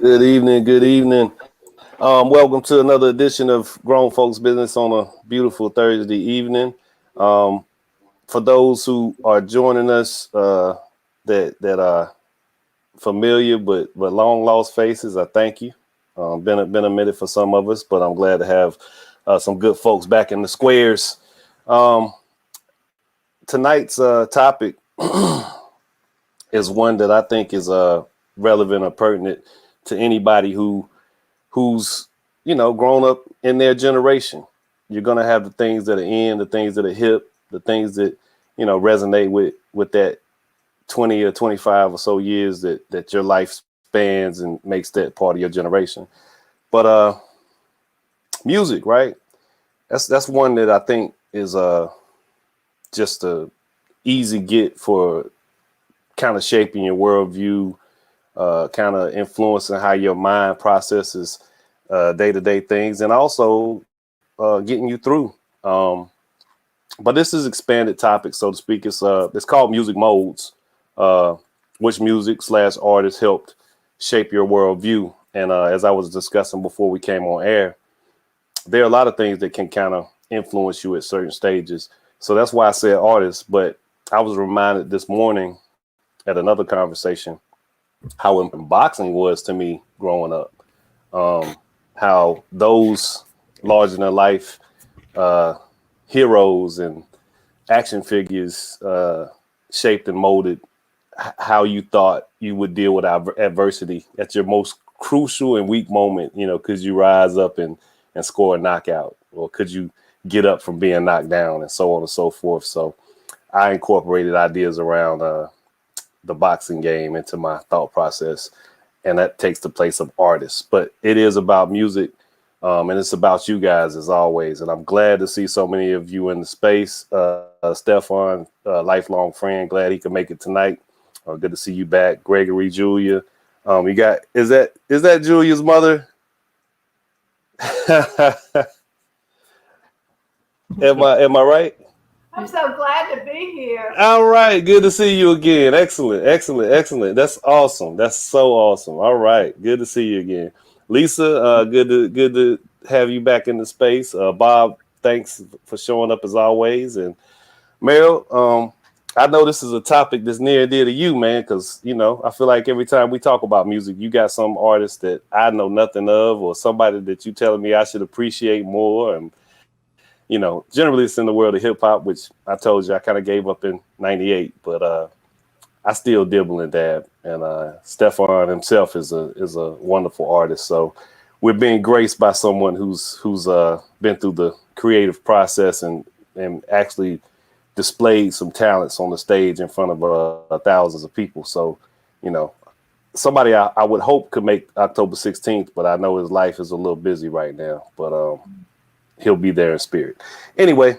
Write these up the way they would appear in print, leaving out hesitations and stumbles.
Good evening. Good evening. Welcome to another edition of Grown Folks Business on a beautiful Thursday evening. Um, for those who are joining us that are familiar but long lost faces, I thank you. Been a minute for some of us, but I'm glad to have some good folks back in the squares. Um, tonight's topic is one that I think is relevant or pertinent to anybody who's grown up in their generation. You're gonna have the things that are in, the things that are hip, the things that resonate with that 20 or 25 or so years that your life spans and makes that part of your generation. But music, right? That's one that I think is just a easy get for kind of shaping your worldview, kind of influencing how your mind processes day-to-day things, and also getting you through. But this is expanded topic, so to speak. It's called music modes, which music/artists helped shape your worldview. And as I was discussing before we came on air, there are a lot of things that can kind of influence you at certain stages. So that's why I said artists. But I was reminded this morning at another conversation how important boxing was to me growing up. How those larger than life heroes and action figures shaped and molded how you thought you would deal with adversity at your most crucial and weak moment. Could you rise up and score a knockout, or could you get up from being knocked down, and so on and so forth. So I incorporated ideas around the boxing game into my thought process, and that takes the place of artists. But it is about music, and it's about you guys as always. And I'm glad to see so many of you in the space. Stefan, lifelong friend, glad he could make it tonight. Good to see you back. Gregory, Julia. You got is that Julia's mother? Am I right? I'm so glad to be here. All right, good to see you again. Excellent. That's awesome. That's so awesome. All right, good to see you again. Lisa, good to have you back in the space. Bob, thanks for showing up as always. And Meryl, I know this is a topic that's near and dear to you, man, because I feel like every time we talk about music, you got some artist that I know nothing of, or somebody that you telling me I should appreciate more. And generally it's in the world of hip hop, which I told you I kind of gave up in '98, but I still dibble and dab. And Stefan himself is a wonderful artist. So we're being graced by someone who's been through the creative process and actually displayed some talents on the stage in front of thousands of people. So, somebody I would hope could make October 16th, but I know his life is a little busy right now. But he'll be there in spirit. Anyway,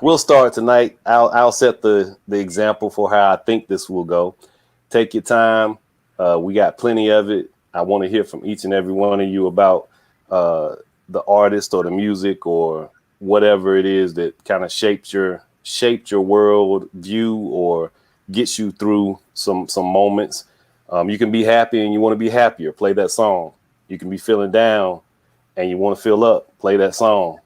we'll start tonight. I'll set the example for how I think this will go. Take your time. We got plenty of it. I want to hear from each and every one of you about the artist or the music or whatever it is that kind of shaped your world view or gets you through some moments. You can be happy and you want to be happier. Play that song. You can be feeling down and you want to feel up, play that song.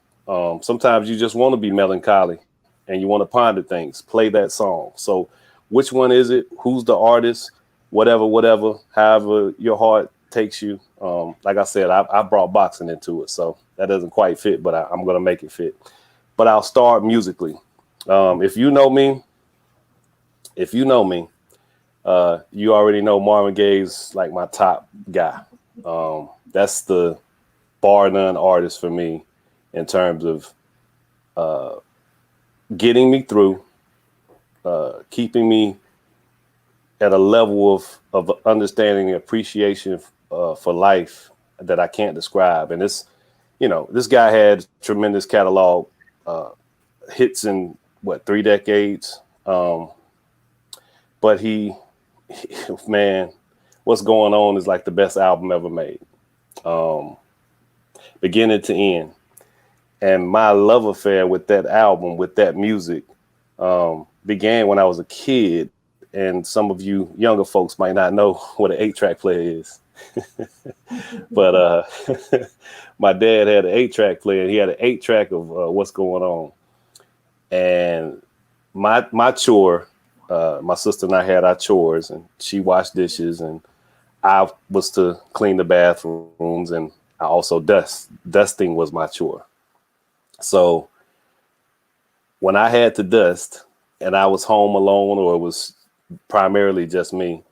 Sometimes you just want to be melancholy and you want to ponder things, play that song. So which one is it? Who's the artist? Whatever, however your heart takes you. Like I said, I brought boxing into it, so that doesn't quite fit, but I'm going to make it fit. But I'll start musically. If you know me, you already know Marvin Gaye's like my top guy. That's the bar none artist for me in terms of getting me through, keeping me at a level of understanding and appreciation for life that I can't describe. And this guy had tremendous catalog, hits in 3 decades. But he, man, what's going on is like the best album ever made. Beginning to end. And my love affair with that album, with that music, began when I was a kid and some of you younger folks might not know what an 8-track player is. But my dad had an 8-track player, and he had an 8-track of What's Going On. And my chore, my sister and I had our chores, and she washed dishes, and I was to clean the bathrooms, and I also dusting was my chore. So when I had to dust and I was home alone, or it was primarily just me,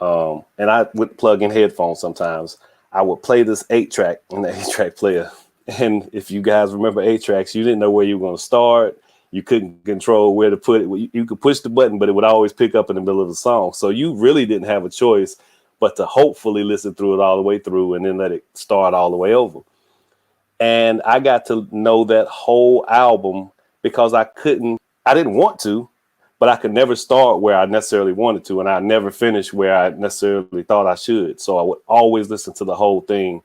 and I would plug in headphones sometimes, I would play this 8-track in the 8-track player. And if you guys remember 8-tracks, you didn't know where you were going to start. You couldn't control where to put it. You could push the button, but it would always pick up in the middle of the song. So you really didn't have a choice but to hopefully listen through it all the way through and then let it start all the way over. And I got to know that whole album because I didn't want to, but I could never start where I necessarily wanted to. And I never finish where I necessarily thought I should. So I would always listen to the whole thing.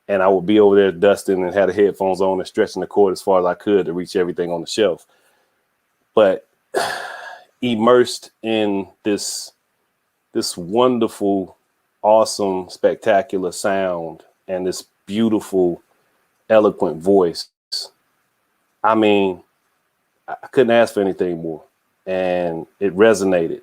And I would be over there dusting and had the headphones on and stretching the cord as far as I could to reach everything on the shelf. But immersed in this wonderful, awesome, spectacular sound and this beautiful, eloquent voice. I mean, I couldn't ask for anything more. And it resonated.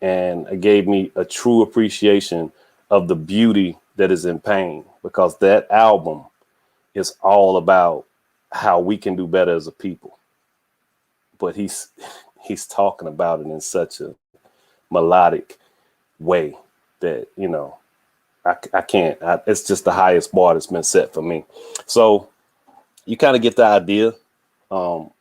And it gave me a true appreciation of the beauty that is in pain, because that album is all about how we can do better as a people. But he's talking about it in such a melodic way that, you know, I can't. It's just the highest bar that's been set for me. So you kind of get the idea. You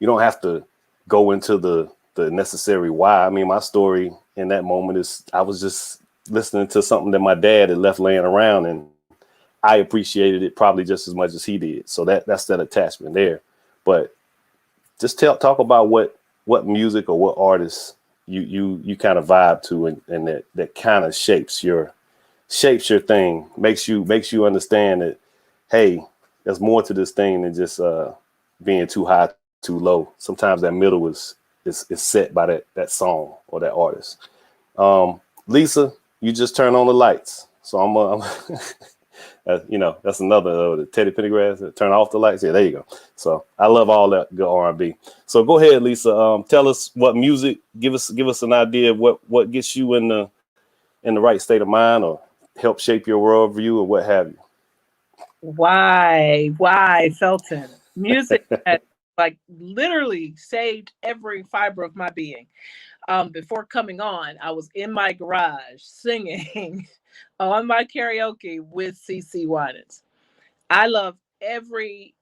don't have to go into the necessary why. I mean, my story in that moment is I was just listening to something that my dad had left laying around, and I appreciated it probably just as much as he did. So that's that attachment there. But just talk about what music or what artists you kind of vibe to, and that kind of shapes your thing, makes you understand that, hey, there's more to this thing than just being too high, too low. Sometimes that middle is set by that song or that artist. Lisa, you just turn on the lights. So I'm you know, that's another the Teddy Pendergrass, turn off the lights. Yeah, there you go. So I love all that good R&B. So go ahead, Lisa. Tell us what music. Give us an idea of what gets you in the right state of mind, or help shape your worldview, or what have you. Why, Felton? Music that like literally saved every fiber of my being. Before coming on, I was in my garage singing on my karaoke with CeCe Winans. I love every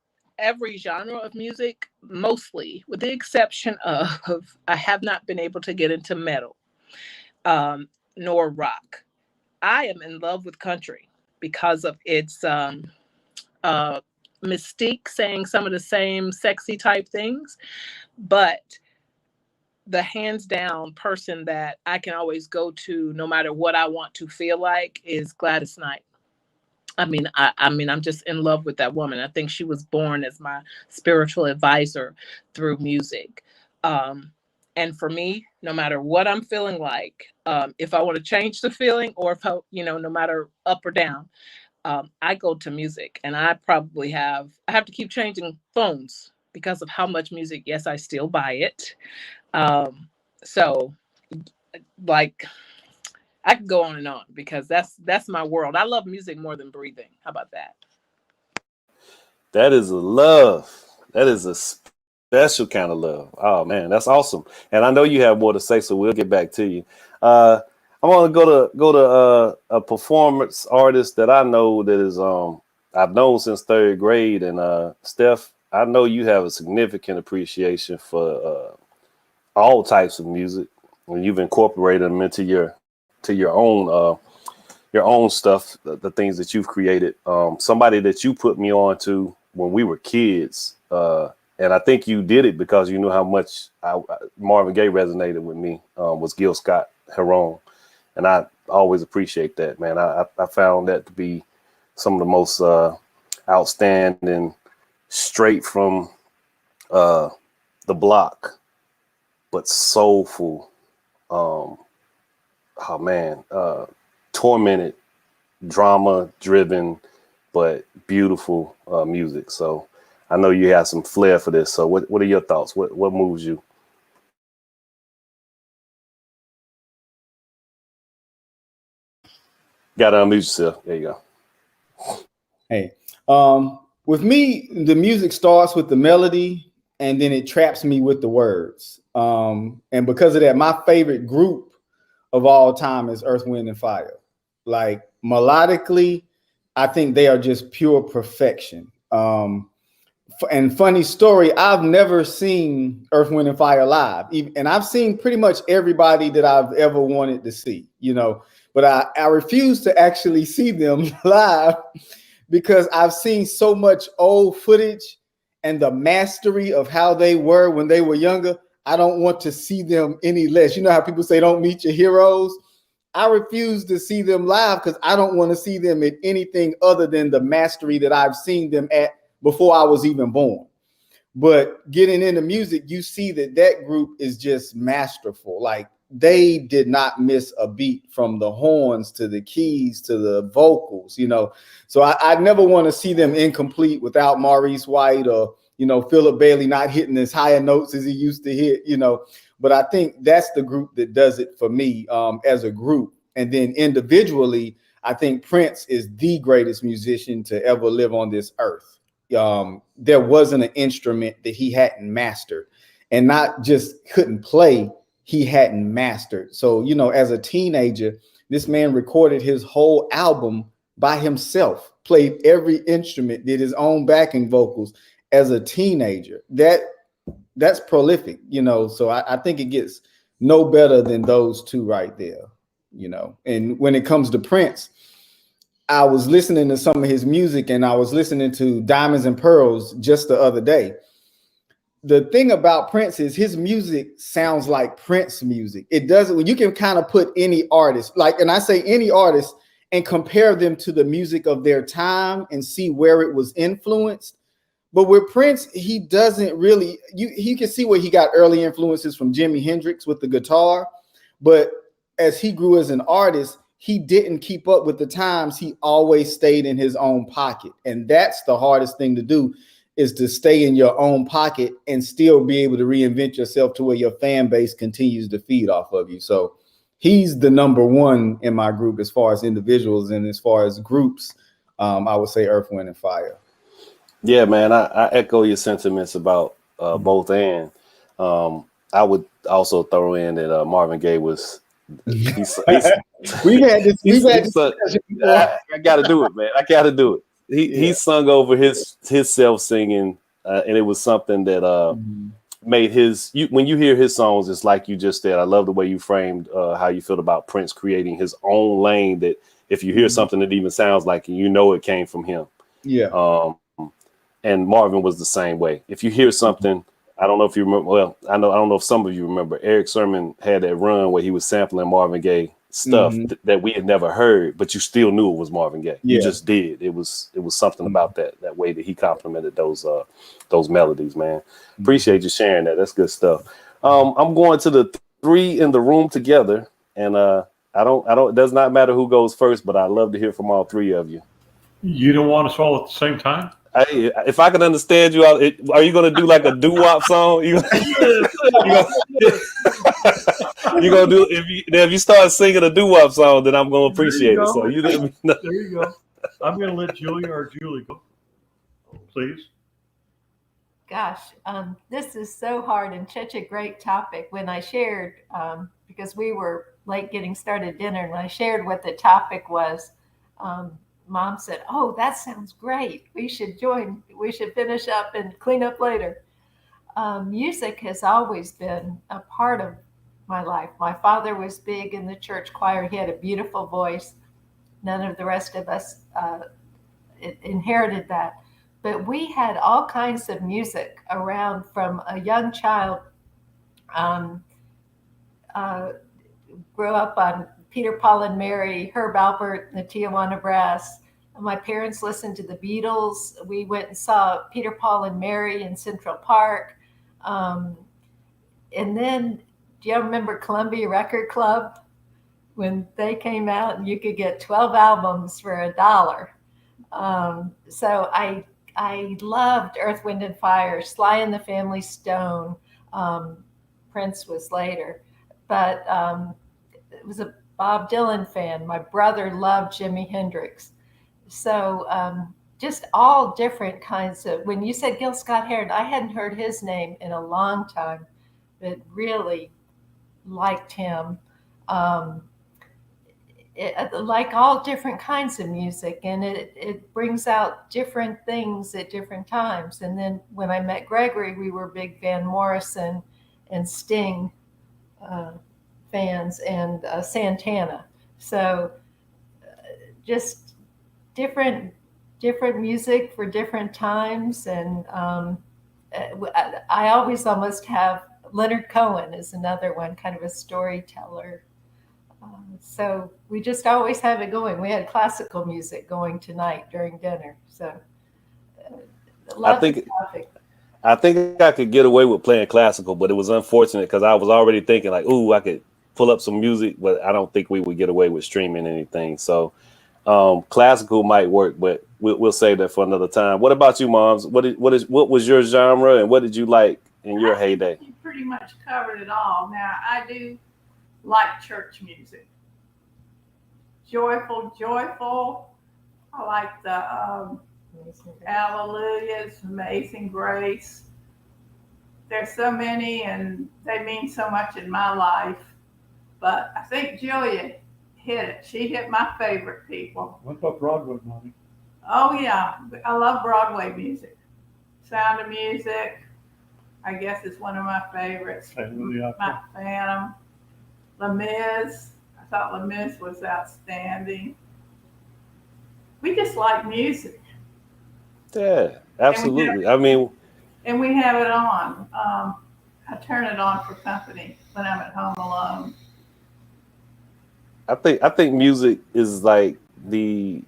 genre of music, mostly, with the exception of I have not been able to get into metal, nor rock. I am in love with country because of its mystique, saying some of the same sexy type things, but the hands down person that I can always go to no matter what I want to feel like is Gladys Knight. I mean, I'm just in love with that woman. I think she was born as my spiritual advisor through music. And for me, no matter what I'm feeling like, if I want to change the feeling, or if I, no matter up or down, I go to music. And I have to keep changing phones because of how much music. Yes, I still buy it. So like I could go on and on because that's my world. I love music more than breathing. How about that? That is a love. That is a special kind of love. Oh man, that's awesome. And I know you have more to say, so we'll get back to you. I want to go to a performance artist that I know that is I've known since third grade, and Steph, I know you have a significant appreciation for all types of music, and you've incorporated them into your own stuff, the things that you've created. Somebody that you put me on to when we were kids, and I think you did it because you knew how much Marvin Gaye resonated with me, was Gil Scott-Heron. And I always appreciate that, man. I found that to be some of the most outstanding, straight from the block, but soulful oh man, tormented, drama driven, but beautiful music. So I know you have some flair for this. So what are your thoughts? What moves you? Got to unmute yourself. There you go. Hey, with me, the music starts with the melody and then it traps me with the words. And because of that, my favorite group of all time is Earth, Wind, and Fire. Like melodically, I think they are just pure perfection. And funny story, I've never seen Earth, Wind, and Fire live. And I've seen pretty much everybody that I've ever wanted to see, but I refuse to actually see them live because I've seen so much old footage and the mastery of how they were when they were younger. I don't want to see them any less. You know how people say don't meet your heroes? I refuse to see them live because I don't want to see them at anything other than the mastery that I've seen them at before I was even born. But getting into music, you see that group is just masterful. Like they did not miss a beat from the horns to the keys to the vocals, So I never want to see them incomplete without Maurice White or, Philip Bailey not hitting as higher notes as he used to hit, But I think that's the group that does it for me as a group. And then individually, I think Prince is the greatest musician to ever live on this earth. There wasn't an instrument that he hadn't mastered, and not just couldn't play, he hadn't mastered. So, as a teenager, this man recorded his whole album by himself, played every instrument, did his own backing vocals as a teenager. That's prolific, so I think it gets no better than those two right there, And when it comes to Prince, I was listening to some of his music and I was listening to Diamonds and Pearls just the other day. The thing about Prince is his music sounds like Prince music. It doesn't, when you can kind of put any artist, and I say any artist, and compare them to the music of their time and see where it was influenced. But with Prince, he doesn't really, you can see where he got early influences from Jimi Hendrix with the guitar. But as he grew as an artist, he didn't keep up with the times. He always stayed in his own pocket. And that's the hardest thing to do, is to stay in your own pocket and still be able to reinvent yourself to where your fan base continues to feed off of you. So he's the number one in my group as far as individuals, and as far as groups, I would say Earth, Wind, and Fire. Yeah, man, I echo your sentiments about both. And I would also throw in that Marvin Gaye was. We've had this. I got to do it, man. I got to do it. He sung over his self singing, and it was something that made when you hear his songs, it's like you just said. I love the way you framed how you feel about Prince creating his own lane. That if you hear something that even sounds like it, it came from him. Yeah. And Marvin was the same way. If you hear something, I don't know if you remember. Well, I don't know if some of you remember. Eric Sermon had that run where he was sampling Marvin Gaye stuff that we had never heard, but you still knew it was Marvin Gaye. You just did. It was something about that way that he complimented those melodies, man. Appreciate you sharing that. That's good stuff. I'm going to the three in the room together, and it does not matter who goes first, but I love to hear from all three of you. You don't want us all at the same time? If I can understand you, are you going to do like a doo-wop song? You gonna do if you start singing a doo-wop song, then I'm going to appreciate it. So you let me know. There you go. I'm going to let Julie go, please. Gosh, this is so hard and such a great topic. When I shared, because we were late getting started dinner, and I shared what the topic was, Mom said, "Oh, that sounds great. We should join. We should finish up and clean up later." Music has always been a part of my life. My father was big in the church choir. He had a beautiful voice. None of the rest of us inherited that. But we had all kinds of music around from a young child. Grew up on Peter, Paul, and Mary, Herb Alpert, and the Tijuana Brass. My parents listened to the Beatles. We went and saw Peter, Paul, and Mary in Central Park. And then do you remember Columbia Record Club? When they came out and you could get 12 albums for $1. So I loved Earth, Wind and Fire, Sly and the Family Stone. Prince was later, but it was a Bob Dylan fan. My brother loved Jimi Hendrix. So just all different kinds of, when you said Gil Scott-Heron, I hadn't heard his name in a long time, but really liked him. Like all different kinds of music, and it brings out different things at different times. And then when I met Gregory, we were big Van Morrison and Sting fans, and Santana. So just different music for different times. And I always almost have Leonard Cohen is another one, kind of a storyteller. So we just always have it going. We had classical music going tonight during dinner. So I think I could get away with playing classical, but it was unfortunate because I was already thinking like, ooh, I could pull up some music, but I don't think we would get away with streaming anything. So classical might work, but we'll save that for another time. What about you, Moms? What was your genre, and what did you like in your heyday? You pretty much covered it all. Now, I do like church music. Joyful. I like the Hallelujahs, Amazing Grace. There's so many, and they mean so much in my life. But I think Julia hit it. She hit my favorite people. What about Broadway, Mommy? Oh, yeah. I love Broadway music. Sound of Music, I guess, is one of my favorites. My Phantom. Les Mis. I thought Les Mis was outstanding. We just like music. Yeah, absolutely. And we have it on. I turn it on for company when I'm at home alone. I think music is like I'm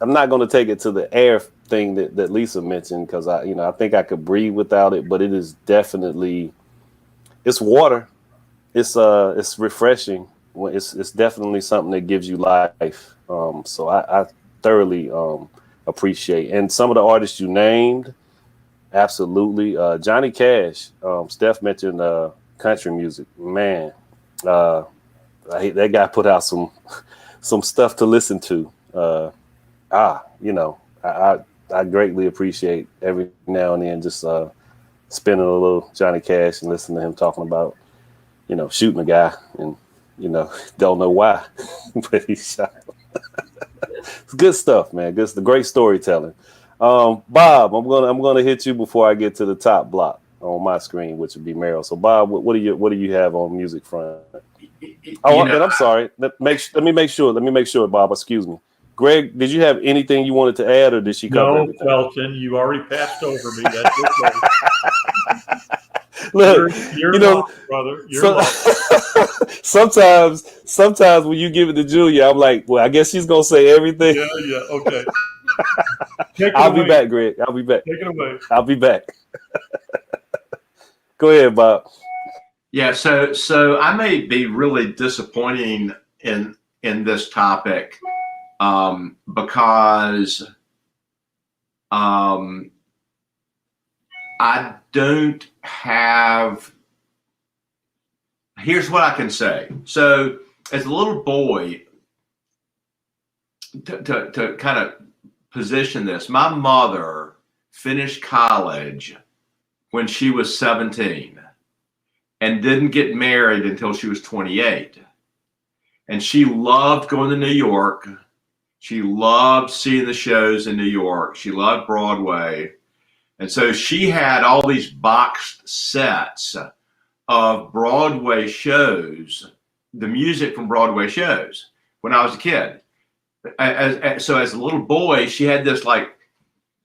not going to take it to the air thing that Lisa mentioned, because I think I could breathe without it, but it is definitely, it's water. It's refreshing. It's definitely something that gives you life. So I thoroughly appreciate. And some of the artists you named, absolutely. Johnny Cash, Steph mentioned country music. Man, that guy put out some stuff to listen to. I greatly appreciate every now and then just spinning a little Johnny Cash and listening to him talking about, shooting a guy and, don't know why, but he shot him. It's good stuff, man. It's the great storytelling. Bob, I'm gonna hit you before I get to the top block on my screen, which would be Meryl. So, Bob, what do you have on music front? And I'm sorry. Let me make sure, Bob. Excuse me. Greg, did you have anything you wanted to add, or did she cover everything? No, Felton, you already passed over me. That's okay. Look, you're wrong, brother. You're wrong. Sometimes when you give it to Julia, I'm like, well, I guess she's gonna say everything. Yeah, okay. I'll be back, Greg. I'll be back. Take it away. I'll be back. Go ahead, Bob. Yeah, so I may be really disappointing in this topic because I don't have. Here's what I can say. So, as a little boy, to kind of position this, my mother finished college when she was 17 and didn't get married until she was 28. And she loved going to New York. She loved seeing the shows in New York. She loved Broadway. And so she had all these boxed sets of Broadway shows, the music from Broadway shows when I was a kid. So as a little boy, she had this like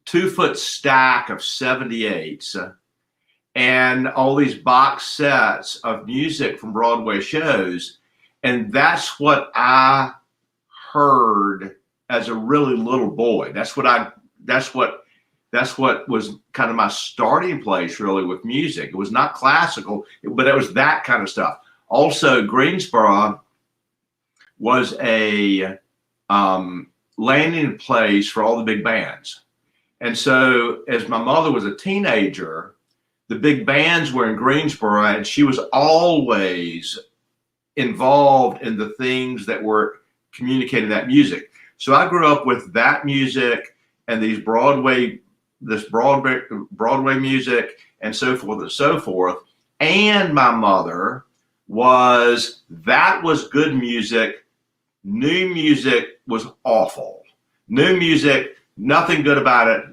2-foot stack of 78s and all these box sets of music from Broadway shows. And that's what I heard as a really little boy. That's what That's what was kind of my starting place really with music. It was not classical, but it was that kind of stuff. Also, Greensboro was a landing place for all the big bands. And so as my mother was a teenager, the big bands were in Greensboro, and she was always involved in the things that were communicating that music. So I grew up with that music and this Broadway music and so forth and so forth. And my mother that was good music. New music was awful. New music, nothing good about it.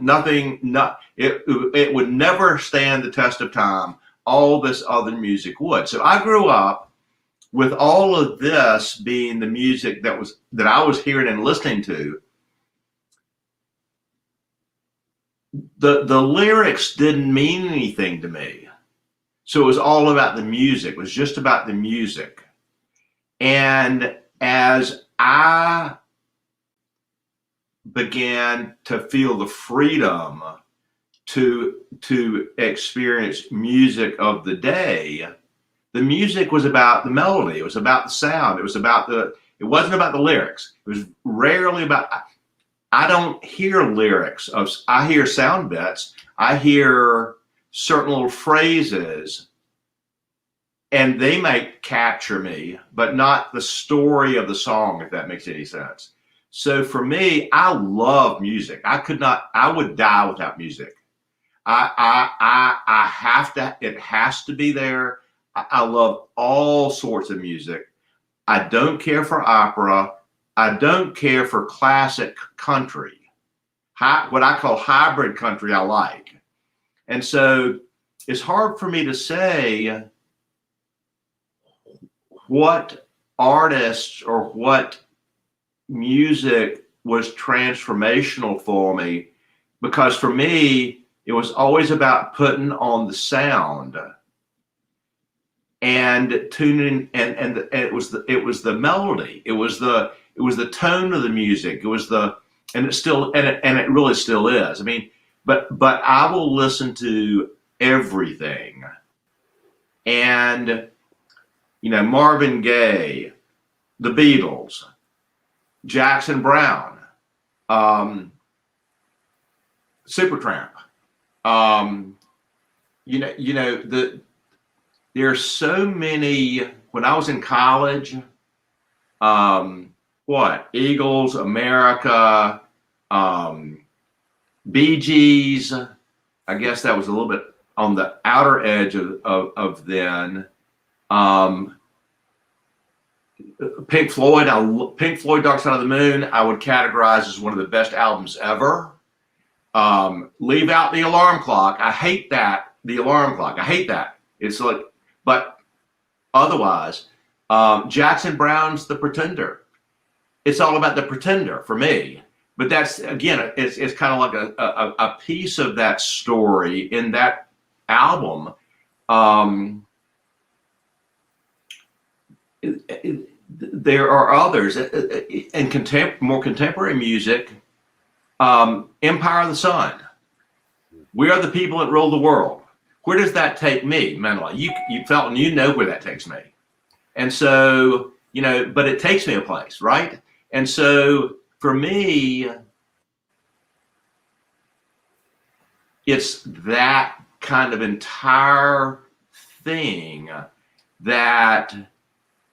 It would never stand the test of time. All this other music would. So I grew up with all of this being the music that I was hearing and listening to. The lyrics didn't mean anything to me. So it was all about the music. It was just about the music. And as I began to feel the freedom to experience music of the day, the music was about the melody. It was about the sound. It wasn't about the lyrics. It was rarely about, I don't hear lyrics I hear sound bits. I hear certain little phrases, and they might capture me, but not the story of the song, if that makes any sense. So for me, I love music. I would die without music. I have to, it has to be there. I love all sorts of music. I don't care for opera. I don't care for classic country. What I call hybrid country, I like. And so it's hard for me to say what artists or what music was transformational for me, because for me, it was always about putting on the sound and tuning, and it was the melody. It was the tone of the music. It was and it really still is. I mean, but I will listen to everything. And, Marvin Gaye, the Beatles, Jackson Brown, Supertramp. There's so many. When I was in college, Eagles, America, Bee Gees. I guess that was a little bit on the outer edge of then. Pink Floyd, Dark Side of the Moon, I would categorize as one of the best albums ever. Leave out the alarm clock. I hate that. The alarm clock. I hate that. It's like, but otherwise, Jackson Brown's The Pretender. It's all about the pretender for me. But that's, again, it's kind of like a piece of that story in that album. There are others in more contemporary music. Empire of the Sun. We are the people that rule the world. Where does that take me mentally? You Felton, where that takes me. And so, but it takes me a place, right? And so for me, it's that kind of entire thing that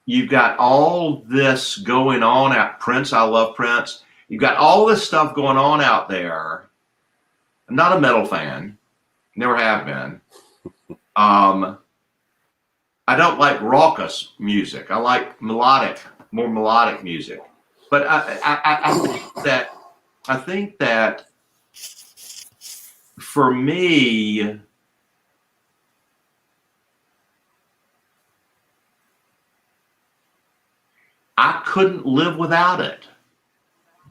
you've got all this going on at Prince. I love Prince. You've got all this stuff going on out there. I'm not a metal fan. Never have been. I don't like raucous music. I like more melodic music. But I think that for me, I couldn't live without it.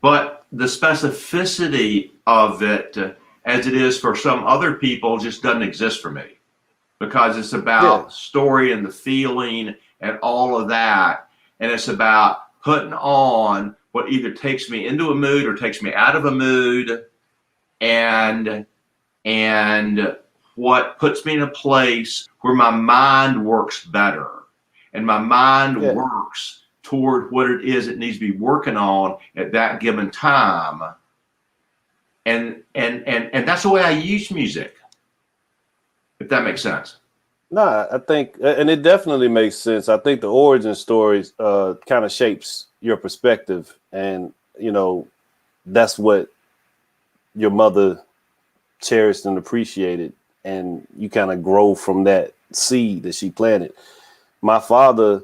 But the specificity of it, as it is for some other people, just doesn't exist for me, because it's about story and the feeling and all of that. And it's about putting on what either takes me into a mood or takes me out of a mood. And and what puts me in a place where my mind works better, and my mind works toward what it is it needs to be working on at that given time. And that's the way I use music, if that makes sense. No, I think, and it definitely makes sense. I think the origin stories kind of shapes your perspective, and you know, that's what your mother cherished and appreciated, and you kind of grow from that seed that she planted. My father,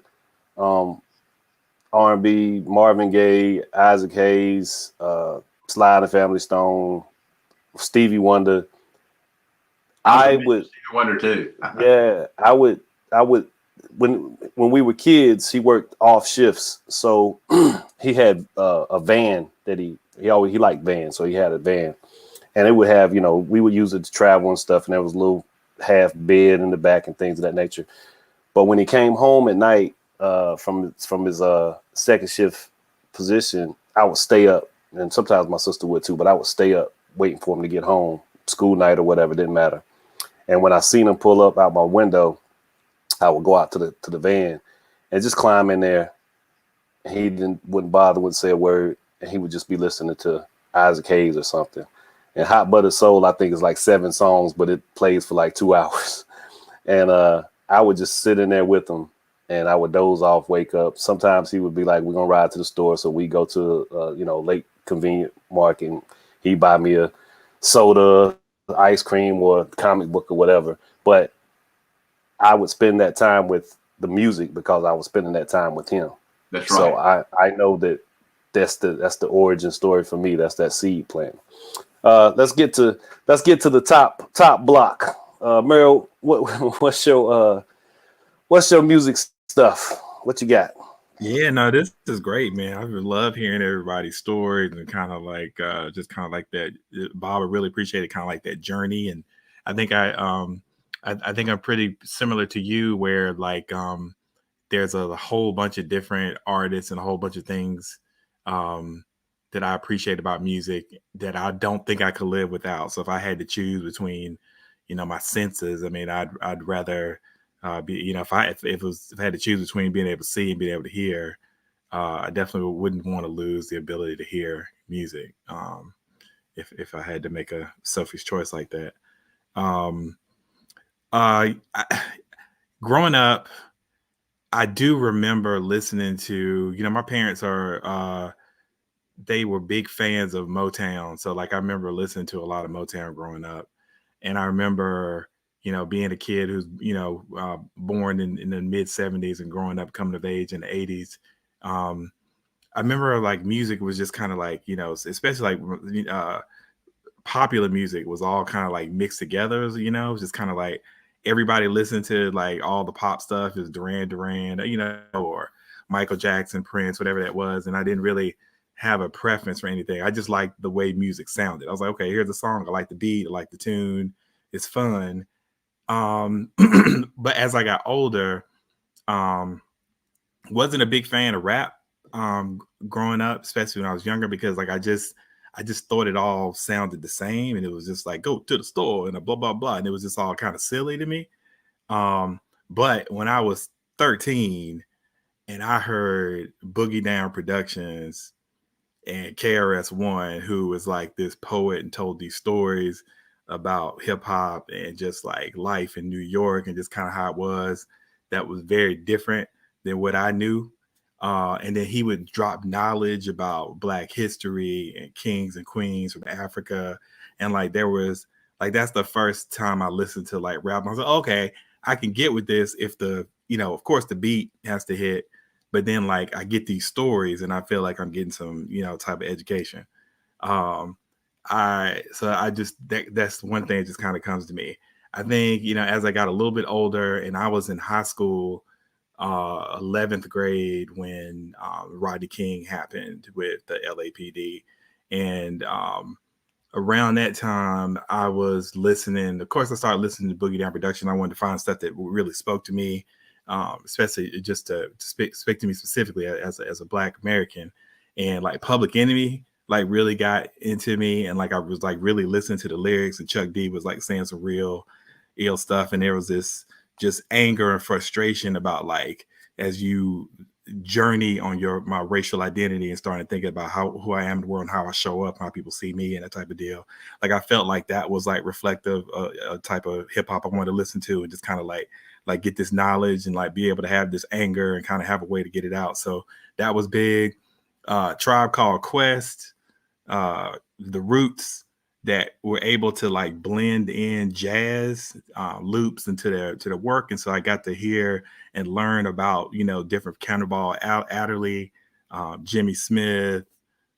R&B, Marvin Gaye, Isaac Hayes, Sly and the Family Stone, Stevie Wonder. I would Wonder too. Yeah, I would when we were kids, he worked off shifts. So he had a van that he liked vans, so he had a van. And it would have, you know, we would use it to travel and stuff, and there was a little half bed in the back and things of that nature. But when he came home at night from his second shift position, I would stay up, and sometimes my sister would too, but I would stay up waiting for him to get home, school night or whatever, didn't matter. And when I seen him pull up out my window, I would go out to the van and just climb in there. He wouldn't bother, wouldn't say a word, and he would just be listening to Isaac Hayes or something. And Hot Buttered Soul, I think, is like 7 songs, but it plays for like 2 hours. And I would just sit in there with him, and I would doze off, wake up. Sometimes he would be like, "We're gonna ride to the store," so we go to Lake Convenient Market, and he'd buy me a soda, ice cream, or comic book or whatever. But I would spend that time with the music because I was spending that time with him. That's right. So I know that's the origin story for me. That's that seed plant. Let's get to the top block. Meryl, what's your music stuff? What you got? Yeah, no, this is great, man. I love hearing everybody's stories and kind of like just kind of like that. Bob, I really appreciated kind of like that journey, and I think I think I'm pretty similar to you, where like there's a whole bunch of different artists and a whole bunch of things that I appreciate about music that I don't think I could live without. So if I had to choose between, you know, my senses, I mean, I'd rather be, you know, if I had to choose between being able to see and being able to hear, I definitely wouldn't want to lose the ability to hear music. If I had to make a selfish choice like that. Growing up, I do remember listening to, you know, my parents they were big fans of Motown. So like, I remember listening to a lot of Motown growing up. And I remember, you know, being a kid who's, you know, born in the mid 70s and growing up, coming of age in the 80s. I remember like music was just kind of like, you know, especially like popular music was all kind of like mixed together, you know, it was just kind of like everybody listened to like all the pop stuff is Duran Duran, you know, or Michael Jackson, Prince, whatever that was. And I didn't really have a preference for anything. I just liked the way music sounded. I was like, okay, here's a song. I like the beat. I like the tune. It's fun. But as I got older, wasn't a big fan of rap growing up, especially when I was younger, because like I just thought it all sounded the same, and it was just like, go to the store and a blah blah blah, and it was just all kind of silly to me. But when I was 13 and I heard Boogie Down Productions and KRS-One, who was like this poet and told these stories about hip hop and just like life in New York and just kind of how it was, that was very different than what I knew. And then he would drop knowledge about Black history and kings and queens from Africa. And like, there was like, that's the first time I listened to like rap. I was like, okay, I can get with this if the, you know, of course the beat has to hit, but then like I get these stories and I feel like I'm getting some, you know, type of education. That's one thing that just kind of comes to me. I think, you know, as I got a little bit older and I was in high school, 11th grade when Rodney King happened with the LAPD. And around that time, I was listening. Of course, I started listening to Boogie Down Production. I wanted to find stuff that really spoke to me, especially just to speak to me specifically as a Black American. And like Public Enemy like really got into me, and like I was like really listening to the lyrics, and Chuck D was like saying some real ill stuff, and there was this just anger and frustration about like as you journey on my racial identity and starting thinking about who I am in the world and how I show up, how people see me, and that type of deal. Like I felt like that was like reflective, a type of hip hop I wanted to listen to, and just kind of like get this knowledge and like be able to have this anger and kind of have a way to get it out. So that was big. Tribe Called Quest, the Roots, that were able to like blend in jazz loops into their work. And so I got to hear and learn about, you know, different Cannonball Adderley, Jimmy Smith,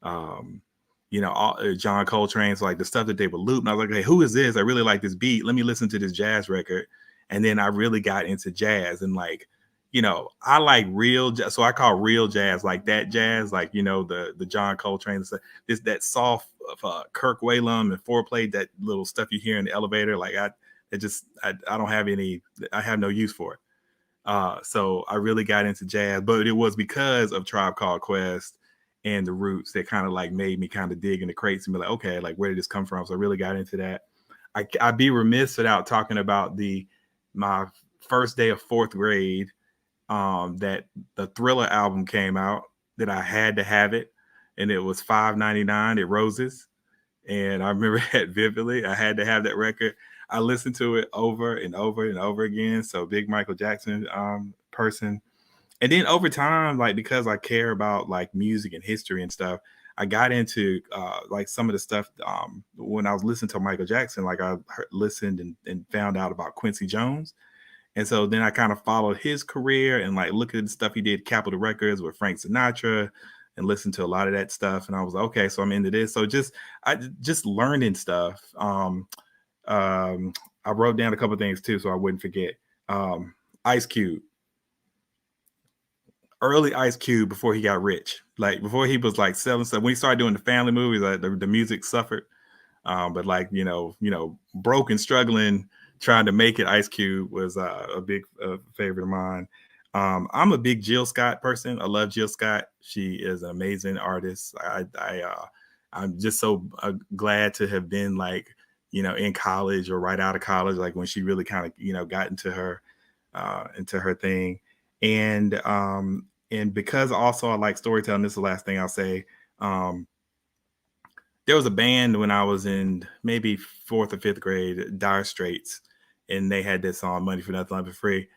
you know, John Coltrane. So like the stuff that they would loop. And I was like, hey, who is this? I really like this beat. Let me listen to this jazz record. And then I really got into jazz, and like, you know, I like real jazz. So I call real jazz like that jazz, like, you know, the John Coltrane, that soft Kirk Whalum and foreplay, that little stuff you hear in the elevator. Like I don't have I have no use for it. So I really got into jazz, but it was because of Tribe Called Quest and the Roots that kind of like made me kind of dig in the crates and be like, okay, like where did this come from? So I really got into that. I'd be remiss without talking about my first day of fourth grade, that the Thriller album came out, that I had to have it, and it was $5.99 at Rose's, and I remember that vividly. I had to have that record. I listened to it over and over and over again. So big Michael Jackson person. And then over time, like because I care about like music and history and stuff, I got into like some of the stuff when I was listening to Michael Jackson. Like I listened and found out about Quincy Jones. And so then I kind of followed his career and like look at the stuff he did, Capitol Records with Frank Sinatra, and listened to a lot of that stuff. And I was like, okay, so I'm into this. So I just learning stuff. I wrote down a couple of things too, so I wouldn't forget. Ice Cube, early Ice Cube before he got rich, like before he was like selling stuff. When he started doing the family movies, like the music suffered. But like, you know, broke and struggling, trying to make it, Ice Cube was a big favorite of mine. I'm a big Jill Scott person. I love Jill Scott. She is an amazing artist. I'm just so glad to have been like, you know, in college or right out of college, like when she really kind of, you know, got into her thing. And because also I like storytelling, this is the last thing I'll say. There was a band when I was in maybe fourth or fifth grade, Dire Straits, and they had this song, Money for Nothing, Love for Free.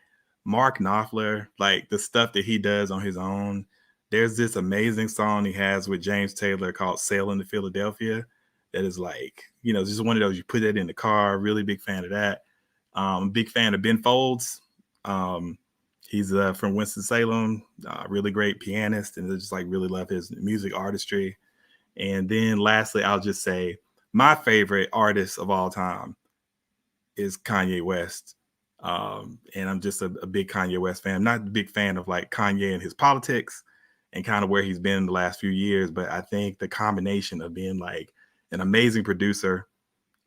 Mark Knopfler, like the stuff that he does on his own. There's this amazing song he has with James Taylor called Sailing to Philadelphia. That is like, you know, just one of those, you put that in the car. Really big fan of that. Big fan of Ben Folds. He's from Winston-Salem, really great pianist, and I just like really love his music artistry. And then lastly, I'll just say my favorite artist of all time is Kanye West. And I'm just a big Kanye West fan. I'm not a big fan of like Kanye and his politics and kind of where he's been in the last few years. But I think the combination of being like an amazing producer,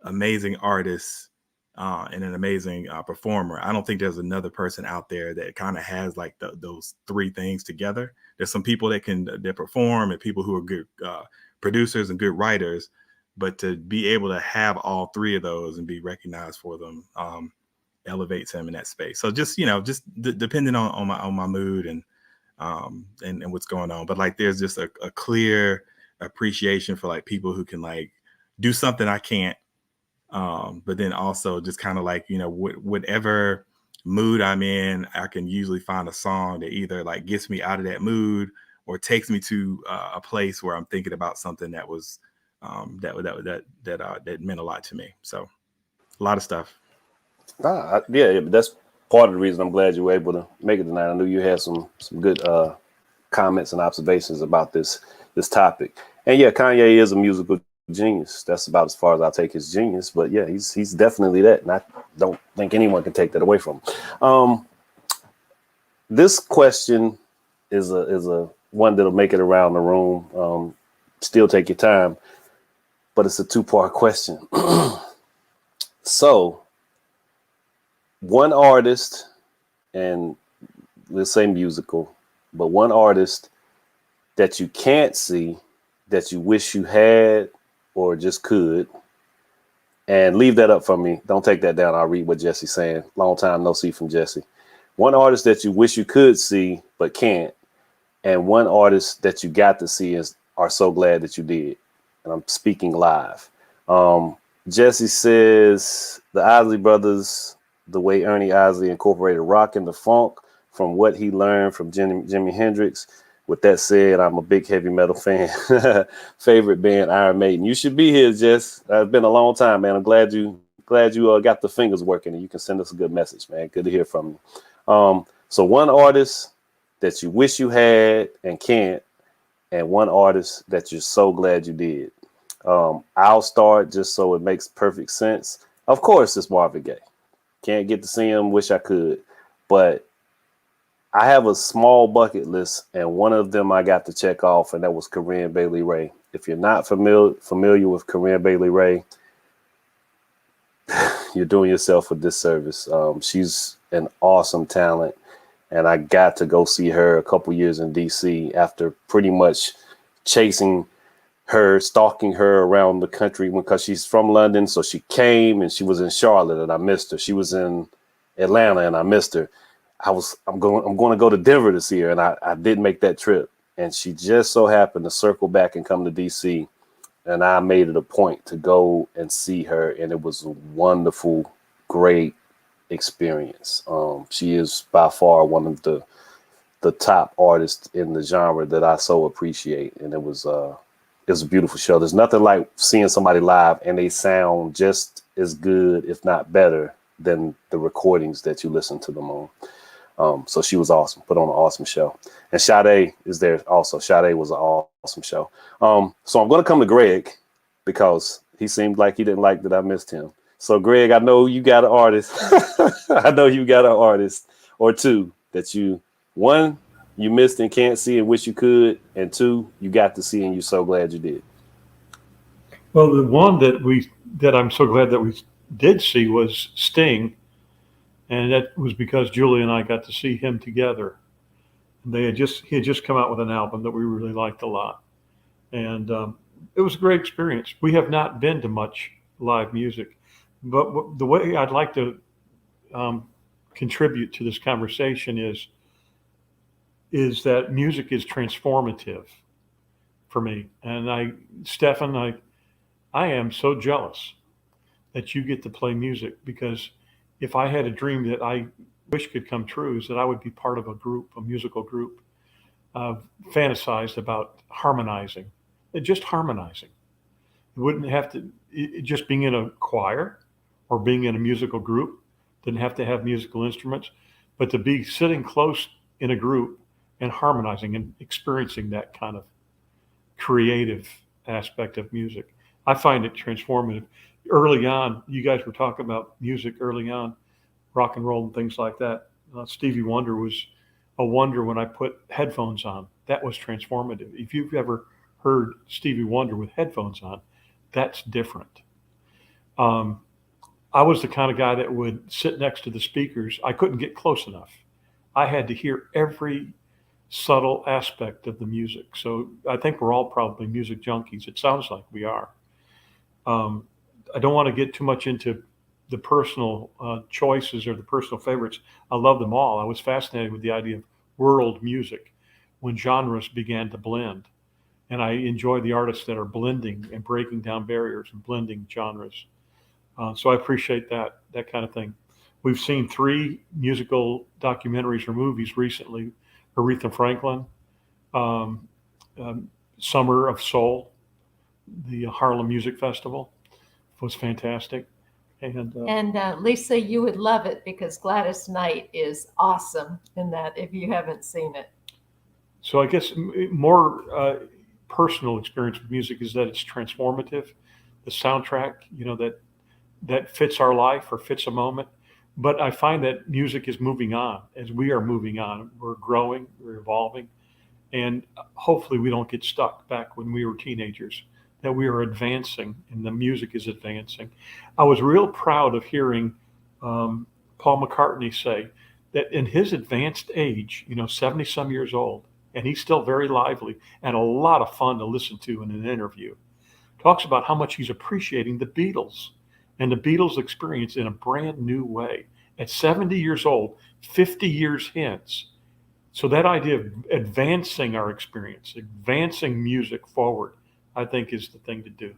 amazing artist, and an amazing performer. I don't think there's another person out there that kind of has like those three things together. There's some people that perform and people who are good producers and good writers, but to be able to have all three of those and be recognized for them elevates him in that space. So just, you know, just depending on my mood and what's going on. But like there's just a clear appreciation for like people who can like do something I can't. But then also just kind of like, you know, whatever mood I'm in, I can usually find a song that either like gets me out of that mood or takes me to a place where I'm thinking about something that was that meant a lot to me. So a lot of stuff. Yeah, that's part of the reason I'm glad you were able to make it tonight. I knew you had some good comments and observations about this topic. And yeah, Kanye is a musical genius. That's about as far as I'll take his genius. But yeah, he's definitely that, and I don't think anyone can take that away from him. This question is a one that'll make it around the room. Still take your time, but it's a two-part question. So, one artist, and let's say musical, but one artist that you can't see that you wish you had or just could. And leave that up for me. Don't take that down. I'll read what Jesse's saying. Long time no see from Jesse. One artist that you wish you could see but can't, and one artist that you got to see and are so glad that you did. And I'm speaking live. Jesse says the Isley Brothers, the way Ernie Isley incorporated rock and the funk from what he learned from Jimi Hendrix. With that said, I'm a big heavy metal fan. Favorite band, Iron Maiden. You should be here, Jess. It's been a long time, man. I'm glad you got the fingers working and you can send us a good message, man. Good to hear from you. So one artist that you wish you had and can't, and one artist that you're so glad you did. I'll start just so it makes perfect sense. Of course, it's Marvin Gaye. Can't get to see him. Wish I could, but I have a small bucket list, and one of them I got to check off, and that was Corinne Bailey Rae. If you're not familiar with Corinne Bailey Rae, you're doing yourself a disservice. She's an awesome talent, and I got to go see her a couple years in D.C. after pretty much chasing her, stalking her around the country because she's from London. So she came, and she was in Charlotte, and I missed her. She was in Atlanta, and I missed her. I'm going to go to Denver to see her, and I didn't make that trip. And she just so happened to circle back and come to DC, and I made it a point to go and see her, and it was a wonderful, great experience. She is by far one of the top artists in the genre that I so appreciate, and it was a beautiful show. There's nothing like seeing somebody live and they sound just as good, if not better, than the recordings that you listen to them on. So she was awesome, put on an awesome show. And Sade is there also. Sade was an awesome show. So I'm going to come to Greg because he seemed like he didn't like that I missed him. So Greg, I know you got an artist. I know you got an artist or two that one, you missed and can't see and wish you could, and two, you got to see and you're so glad you did. Well, the one that I'm so glad that we did see was Sting. And that was because Julie and I got to see him together. He had just come out with an album that we really liked a lot. And it was a great experience. We have not been to much live music, but the way I'd like to contribute to this conversation is that music is transformative for me. And Stefan, I am so jealous that you get to play music, because if I had a dream that I wish could come true, is that I would be part of a musical group, fantasized about harmonizing, just harmonizing. It wouldn't have to, just being in a choir or being in a musical group, didn't have to have musical instruments, but to be sitting close in a group and harmonizing and experiencing that kind of creative aspect of music. I find it transformative. Early on, you guys were talking about music early on, rock and roll and things like that. Stevie Wonder was a wonder when I put headphones on. That was transformative. If you've ever heard Stevie Wonder with headphones on, that's different. I was the kind of guy that would sit next to the speakers. I couldn't get close enough. I had to hear every subtle aspect of the music. So I think we're all probably music junkies. It sounds like we are. I don't want to get too much into the personal choices or the personal favorites. I love them all. I was fascinated with the idea of world music when genres began to blend. And I enjoy the artists that are blending and breaking down barriers and blending genres. So I appreciate that kind of thing. We've seen 3 musical documentaries or movies recently. Aretha Franklin, Summer of Soul, the Harlem Music Festival was fantastic. And Lisa, you would love it because Gladys Knight is awesome in that, if you haven't seen it. So I guess more personal experience with music is that it's transformative. The soundtrack, that fits our life or fits a moment. But I find that music is moving on as we are moving on. We're growing, we're evolving, and hopefully we don't get stuck back when we were teenagers, that we are advancing and the music is advancing. I was real proud of hearing Paul McCartney say that in his advanced age, 70 some years old, and he's still very lively and a lot of fun to listen to in an interview. Talks about how much he's appreciating the Beatles and the Beatles experience in a brand new way. At 70 years old, 50 years hence. So that idea of advancing our experience, advancing music forward, I think is the thing to do.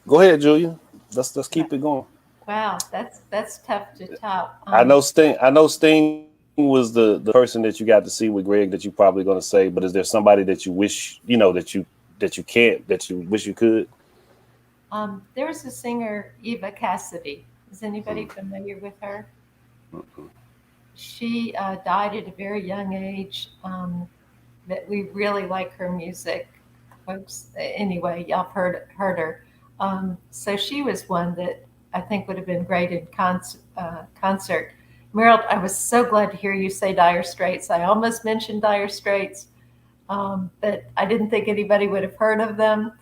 Go ahead, Julia. Let's keep it going. Wow, that's tough to top. I know Sting was the person that you got to see with Greg that you're probably going to say, but is there somebody that you wish, that you can't, that you wish you could? There's a singer, Eva Cassidy. Is anybody familiar with her? She died at a very young age. But we really like her music, folks. Anyway, y'all have heard her. So she was one that I think would have been great in concert. Meryl, I was so glad to hear you say Dire Straits. I almost mentioned Dire Straits, but I didn't think anybody would have heard of them.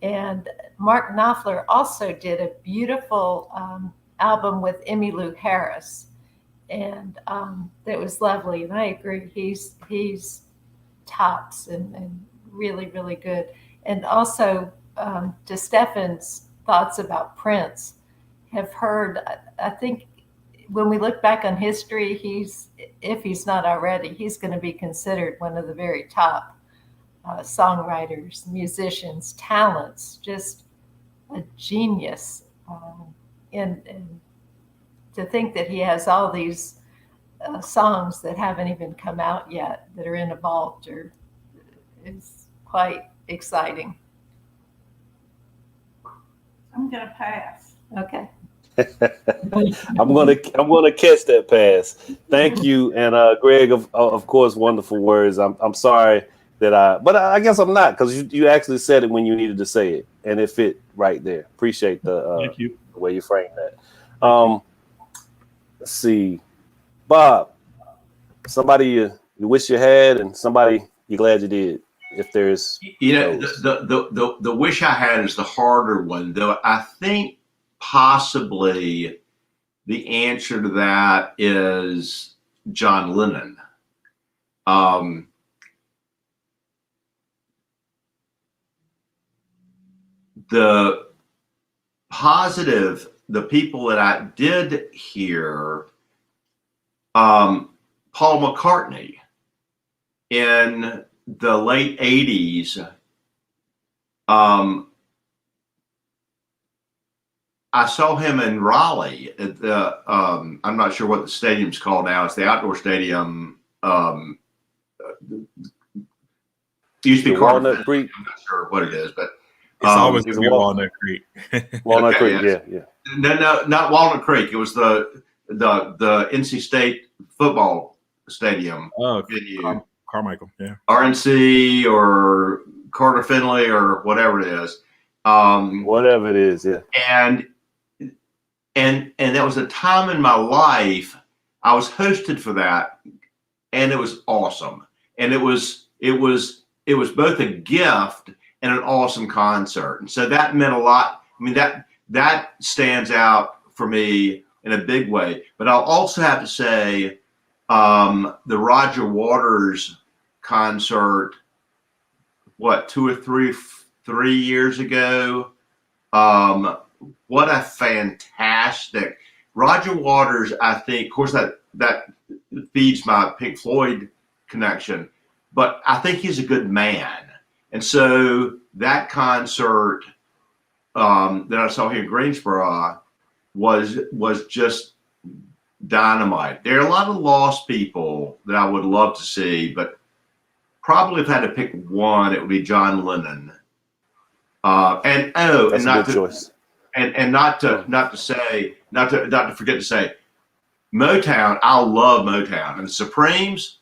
And Mark Knopfler also did a beautiful album with Emmylou Harris, and it was lovely. And I agree, he's tops and really, really good. And also, to Stefan's thoughts about Prince, have heard, I think when we look back on history, if he's not already, he's going to be considered one of the very top songwriters, musicians, talents, just a genius. And to think that he has all these songs that haven't even come out yet that are in a vault is quite exciting. I'm gonna pass. Okay. I'm gonna catch that pass. Thank you, and Greg, of course, wonderful words. I'm sorry but I guess I'm not, because you actually said it when you needed to say it, and it fit right there. Appreciate Thank you. the way you framed that. Let's see, Bob. Somebody you wish you had, and somebody you're glad you did. If there's, the wish I had is the harder one, though. I think possibly the answer to that is John Lennon. The positive, the people that I did hear, Paul McCartney in the late 80s. I saw him in Raleigh at the, I'm not sure what the stadium's called now. It's the outdoor stadium. Used to be Walnut Creek. I'm not sure what it is, but it's always going to be Walnut Creek. Walnut Okay, Creek, yes. yeah. No, not Walnut Creek. It was the NC State football stadium venue. Carmichael, yeah. RNC or Carter Finley or whatever it is. Whatever it is, yeah. And that was a time in my life I was hosted for that, and it was awesome. And it was both a gift and an awesome concert. And so that meant a lot. I mean, that stands out for me in a big way. But I'll also have to say the Roger Waters concert, 2 or 3 years ago. What a fantastic Roger Waters. I think, of course, that feeds my Pink Floyd connection, but I think he's a good man. And so that concert that I saw here in Greensboro was just dynamite. There are a lot of lost people that I would love to see, but probably if I had to pick one, it would be John Lennon. That's a good choice. And not to forget to say, Motown. I love Motown, and the Supremes.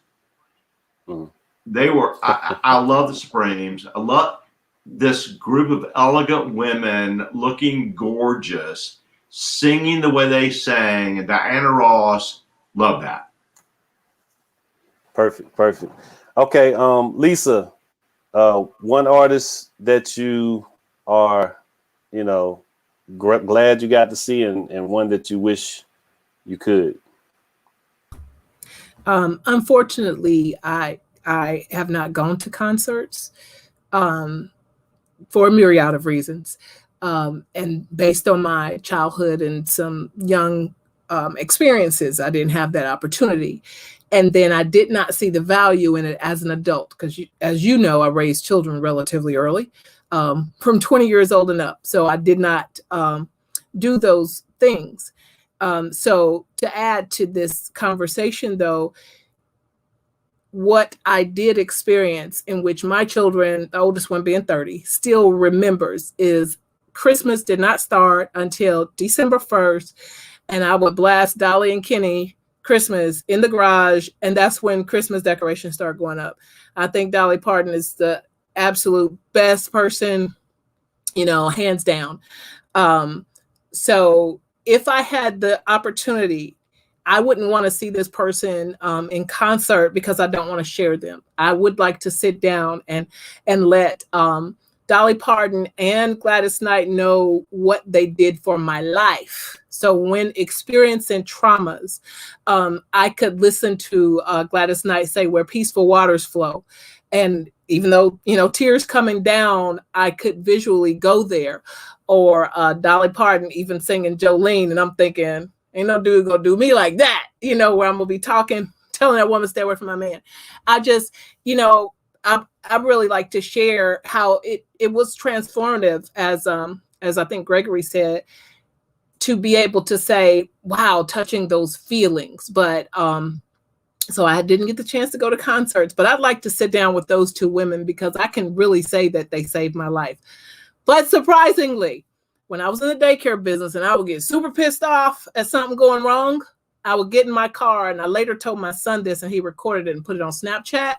They were. I love the Supremes. I love this group of elegant women, looking gorgeous, singing the way they sang. And Diana Ross, love that. Perfect. Okay, Lisa, one artist that you are, glad you got to see, and one that you wish you could. Unfortunately, I have not gone to concerts for a myriad of reasons. And based on my childhood and some young experiences, I didn't have that opportunity. And then I did not see the value in it as an adult, because as you know, I raised children relatively early, from 20 years old and up. So I did not do those things. So to add to this conversation, though, what I did experience, in which my children, the oldest one being 30, still remembers, is Christmas did not start until December 1st. And I would blast Dolly and Kenny Christmas in the garage. And that's when Christmas decorations start going up. I think Dolly Parton is the absolute best person, hands down. So if I had the opportunity, I wouldn't want to see this person in concert, because I don't want to share them. I would like to sit down and let Dolly Parton and Gladys Knight know what they did for my life. So when experiencing traumas, I could listen to Gladys Knight say, "Where peaceful waters flow." And even though, tears coming down, I could visually go there. Or Dolly Parton even singing Jolene. And I'm thinking, ain't no dude gonna do me like that, where I'm gonna be telling that woman stay away from my man. I just, I really like to share how it was transformative, as I think Gregory said, to be able to say, wow, touching those feelings. But so I didn't get the chance to go to concerts, but I'd like to sit down with those two women, because I can really say that they saved my life. But surprisingly, when I was in the daycare business and I would get super pissed off at something going wrong, I would get in my car, and I later told my son this, and he recorded it and put it on Snapchat.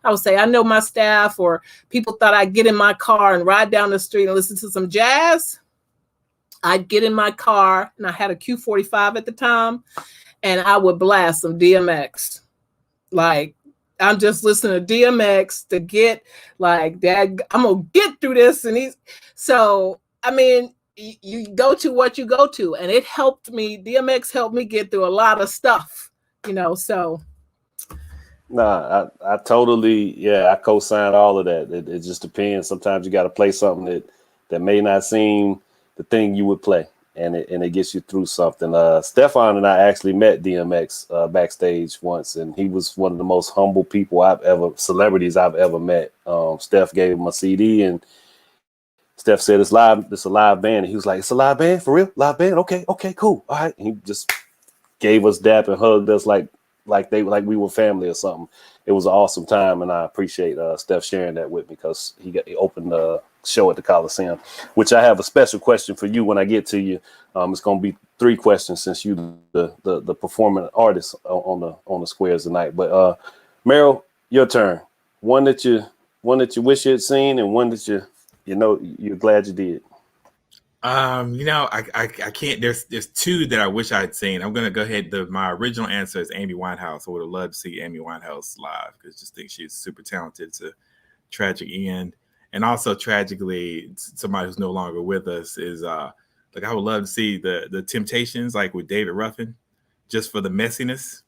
I would say, I know my staff or people thought I'd get in my car and ride down the street and listen to some jazz. I'd get in my car, and I had a Q45 at the time, and I would blast some DMX. Like, I'm just listening to DMX to get like that. I'm going to get through this. And so, I mean, you go to what you go to, and it helped me. DMX helped me get through a lot of stuff, so. Nah, I totally, I co-sign all of that. It just depends. Sometimes you got to play something that may not seem the thing you would play, and it gets you through something. Stefan and I actually met DMX backstage once, and he was one of the most humble celebrities I've ever met. Steph gave him a CD, and Steph said, it's a live band. And he was like, it's a live band? For real? Live band? Okay, cool. All right. And he just gave us dap and hugged us like we were family or something. It was an awesome time, and I appreciate Steph sharing that with me, because he opened the show at the Coliseum, which I have a special question for you when I get to you. It's going to be 3 questions, since you the performing artist on the squares tonight. But Meryl, your turn. One that you wish you had seen, and one that you're glad you did. I can't. There's 2 that I wish I had seen. I'm gonna go ahead. My original answer is Amy Winehouse. I would have loved to see Amy Winehouse live, because I just think she's super talented. It's a tragic end, and also tragically, somebody who's no longer with us is like, I would love to see the Temptations, like with David Ruffin, just for the messiness.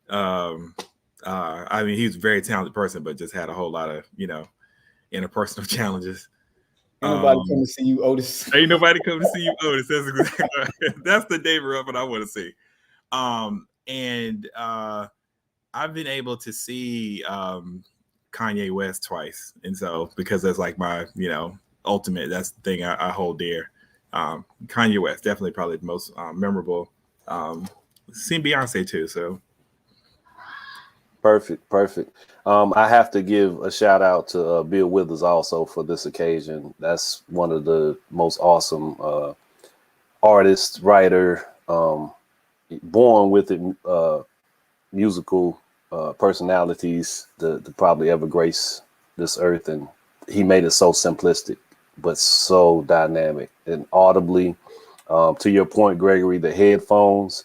I mean, he's a very talented person, but just had a whole lot of interpersonal challenges. Ain't nobody come to see you, Otis. Ain't nobody come to see you, Otis. That's exactly right. That's the David Ruffin I want to see. And I've been able to see Kanye West twice, and so because that's like my ultimate. That's the thing I hold dear. Kanye West, definitely probably the most memorable. Seen Beyonce too, so. Perfect. I have to give a shout out to Bill Withers also for this occasion. That's one of the most awesome artist, writer, born with it, musical personalities to probably ever grace this earth. And he made it so simplistic, but so dynamic and audibly. To your point, Gregory, the headphones.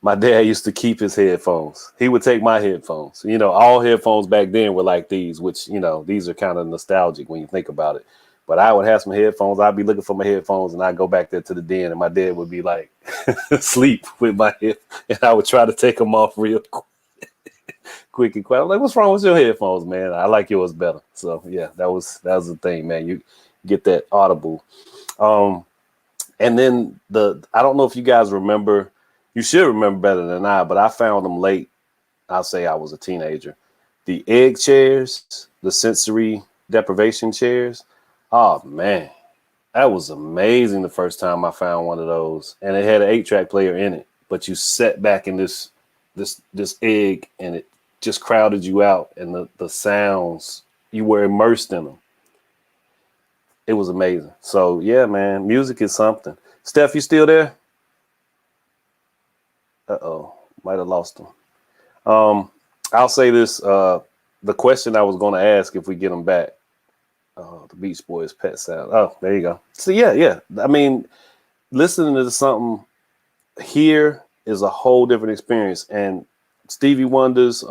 My dad used to keep his headphones. He would take my headphones. All headphones back then were like these, which, these are kind of nostalgic when you think about it. But I would have some headphones. I'd be looking for my headphones, and I'd go back there to the den, and my dad would be like asleep with my head, and I would try to take them off real quick. quick and quiet. I'm like, what's wrong with your headphones, man? I like yours better. So yeah, that was the thing, man. You get that audible. And then I don't know if you guys remember, you should remember better than I, but I found them late. I'll say I was a teenager. The egg chairs, the sensory deprivation chairs. Oh man, that was amazing the first time I found one of those. And it had an 8-track player in it, but you sat back in this egg and it just crowded you out, and the sounds, you were immersed in them. It was amazing. So yeah, man, music is something. Steph, you still there? Might have lost him. I'll say this, the question I was going to ask if we get them back, the Beach Boys Pet Sound. Oh, there you go. So yeah. I mean, listening to something here is a whole different experience. And Stevie Wonder's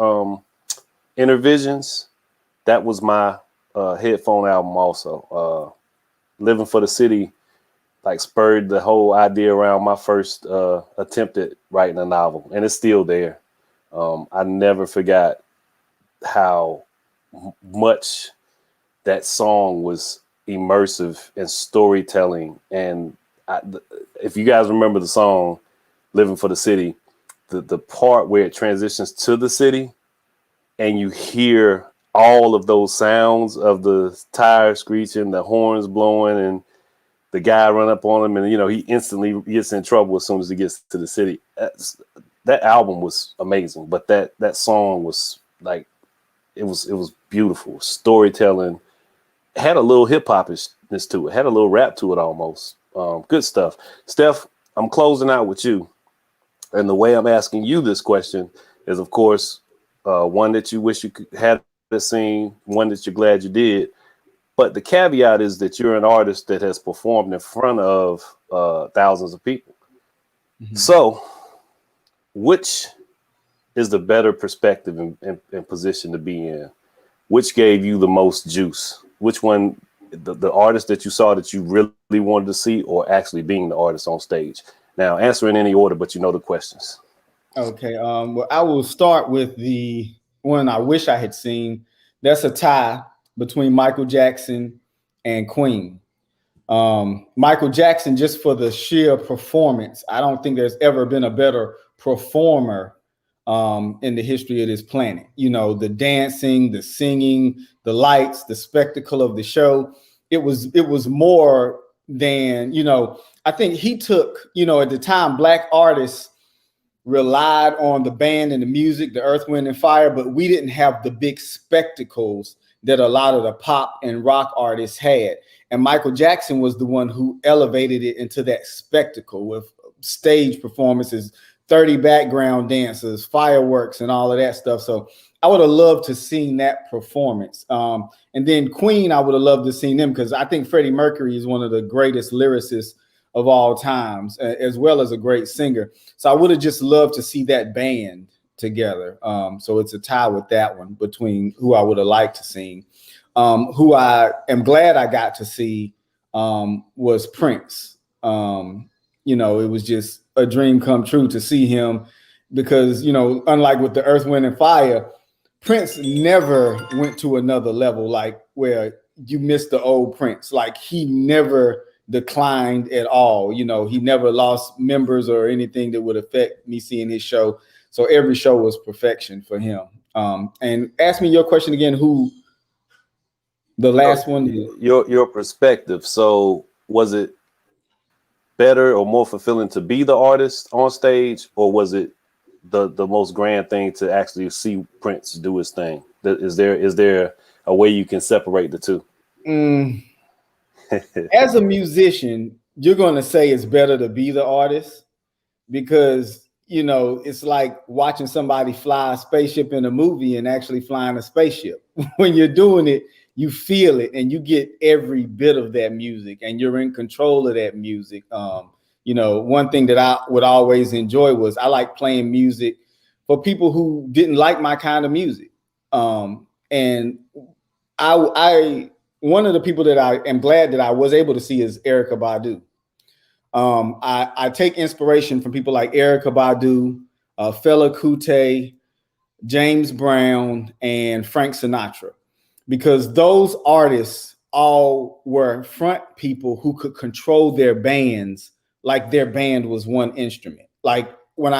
Inner Visions, that was my headphone album also. Living for the City like spurred the whole idea around my first attempt at writing a novel, and it's still there. I never forgot how much that song was immersive and storytelling. And if you guys remember the song Living for the City, the part where it transitions to the city and you hear all of those sounds of the tires screeching, the horns blowing, and the guy run up on him, and he instantly gets in trouble as soon as he gets to the city. That album was amazing, but that song was like, it was beautiful storytelling. It had a little hip hopishness to it, had a little rap to it almost. Good stuff. Steph, I'm closing out with you, and the way I'm asking you this question is, of course, one that you wish you could have seen, one that you're glad you did. But the caveat is that you're an artist that has performed in front of thousands of people. Mm-hmm. So which is the better perspective and position to be in? Which gave you the most juice? Which one, the artist that you saw that you really wanted to see, or actually being the artist on stage? Now, answer in any order, but you know the questions. Okay. Well, I will start with the one I wish I had seen. That's a tie between Michael Jackson and Queen. Michael Jackson, just for the sheer performance, I don't think there's ever been a better performer in the history of this planet. The dancing, the singing, the lights, the spectacle of the show. It was more than, I think he took, at the time, Black artists relied on the band and the music, the Earth, Wind, and Fire, but we didn't have the big spectacles that a lot of the pop and rock artists had. And Michael Jackson was the one who elevated it into that spectacle with stage performances, 30 background dancers, fireworks, and all of that stuff. So I would have loved to seen that performance. And then Queen, I would have loved to seen them, because I think Freddie Mercury is one of the greatest lyricists of all times, as well as a great singer. So I would have just loved to see that band together. So it's a tie with that one between who I would have liked to see. Who I am glad I got to see was Prince. It was just a dream come true to see him, because, unlike with the Earth, Wind, and Fire, Prince never went to another level, like where you missed the old Prince. Like, he never declined at all. He never lost members or anything that would affect me seeing his show. So every show was perfection for him. And ask me your question again, who the last one is. Your perspective. So was it better or more fulfilling to be the artist on stage, or was it the most grand thing to actually see Prince do his thing? Is there a way you can separate the two? As a musician, you're going to say it's better to be the artist, because it's like watching somebody fly a spaceship in a movie and actually flying a spaceship. When you're doing it, you feel it and you get every bit of that music, and you're in control of that music. One thing that I would always enjoy was I like playing music for people who didn't like my kind of music. And I one of the people that I am glad that I was able to see is Erykah Badu. I take inspiration from people like Erykah Badu, Fela Kuti, James Brown, and Frank Sinatra, because those artists all were front people who could control their bands like their band was one instrument. Like when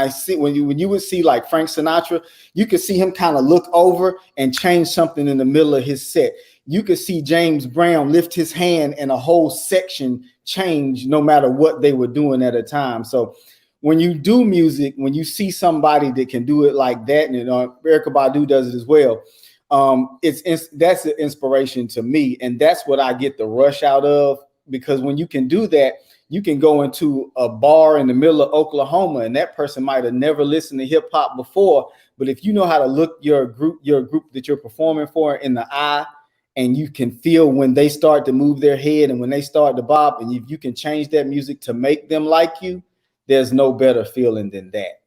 you would see like Frank Sinatra, you could see him kind of look over and change something in the middle of his set. You could see James Brown lift his hand and a whole section change no matter what they were doing at a time. So when you do music, when you see somebody that can do it like that, and Erykah Badu does it as well, that's an inspiration to me, and that's what I get the rush out of, because when you can do that, you can go into a bar in the middle of Oklahoma, and that person might have never listened to hip hop before, but if you know how to look your group that you're performing for in the eye, and you can feel when they start to move their head and when they start to bob, and if you can change that music to make them like you, there's no better feeling than that.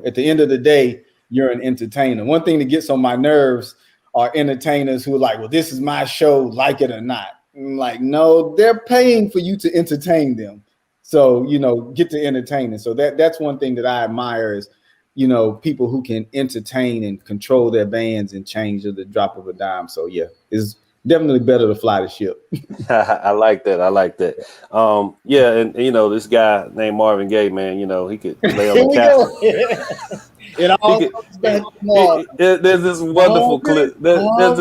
At the end of the day, you're an entertainer. One thing that gets on my nerves are entertainers who are like, well, this is my show, like it or not. I'm like, no, they're paying for you to entertain them. So, get to entertaining. So that's one thing that I admire is, people who can entertain and control their bands and change at the drop of a dime. So yeah, it's definitely better to fly the ship. I like that. Yeah, and this guy named Marvin Gaye, man, he could lay on the couch. It all comes back to Marvin. There's this wonderful clip. There's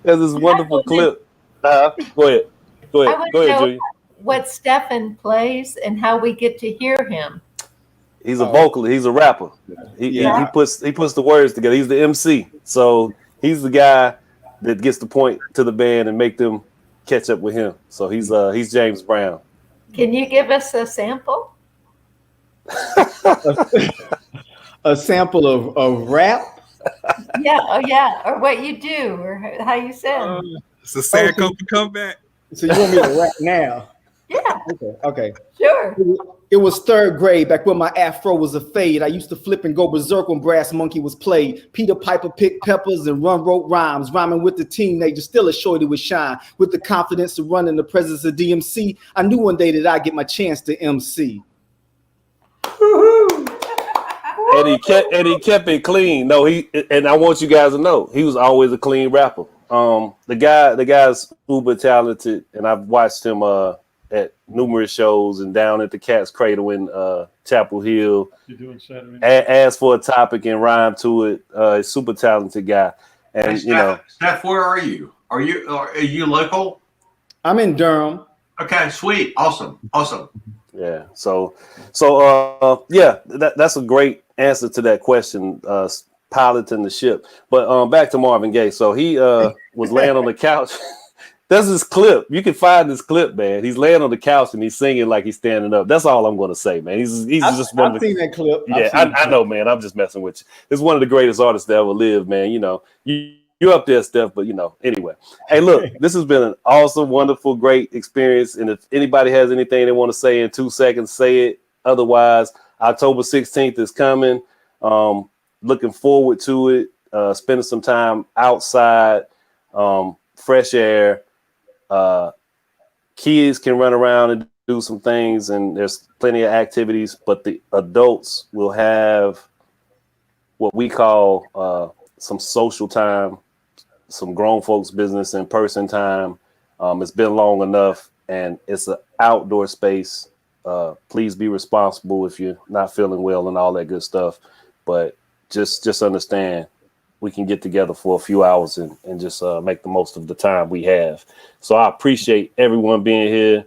this wonderful clip. Go ahead, Julia. What Stephen plays and how we get to hear him. He's a vocalist. He's a rapper. He puts the words together. He's the MC. So he's the guy that gets the point to the band and make them catch up with him. So he's James Brown. Can you give us a sample? A sample of rap? Yeah. Oh, yeah. Or what you do or how you sound. It's a sad comeback. So you want me to rap now? Yeah. Okay. Sure. It was third grade, back when my afro was a fade. I used to flip and go berserk when Brass Monkey was played. Peter Piper picked peppers and wrote rhymes, rhyming with the teenagers. Still a shorty would shine with the confidence to run in the presence of DMC. I knew one day that I'd get my chance to MC. And he kept it clean. No, and I want you guys to know he was always a clean rapper. The guy's uber talented, and I've watched him at numerous shows and down at the Cat's Cradle in Chapel Hill. You're doing Saturday. Ask for a topic and rhyme to it. A super talented guy. And hey, Steph, where are you? Are you local? I'm in Durham. Okay, sweet, awesome. Yeah. So yeah, that's a great answer to that question. Piloting the ship. But back to Marvin Gaye. So he was laying on the couch. That's his clip. You can find this clip, man. He's laying on the couch and he's singing like he's standing up. That's all I'm going to say, man. He's just one. I've seen that clip. Yeah, I know, man. I'm just messing with you. It's one of the greatest artists that ever lived, man. You're up there, Steph. But anyway. Hey, look, this has been an awesome, wonderful, great experience. And if anybody has anything they want to say in 2 seconds, say it. Otherwise, October 16th is coming. Looking forward to it. Spending some time outside, fresh air. Kids can run around and do some things, and there's plenty of activities, but the adults will have what we call some social time, some grown folks business in person time. It's been long enough, and it's an outdoor space. Please be responsible if you're not feeling well and all that good stuff, but just understand we can get together for a few hours and just make the most of the time we have. So I appreciate everyone being here.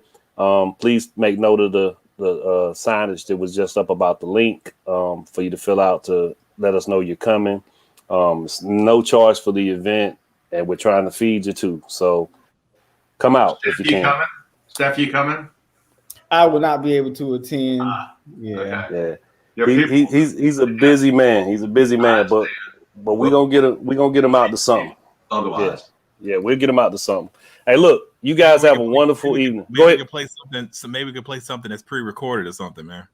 Please make note of the signage that was just up about the link for you to fill out to let us know you're coming. It's no charge for the event, and we're trying to feed you too. So come out if you can. Steph, you coming? I will not be able to attend. Okay. Yeah. He's a busy man. He's a busy man, but we're gonna get him out to something. Otherwise. Yeah, we'll get him out to something. Hey, look, you guys have a wonderful evening. Go ahead. Maybe we can play something that's pre-recorded or something, man.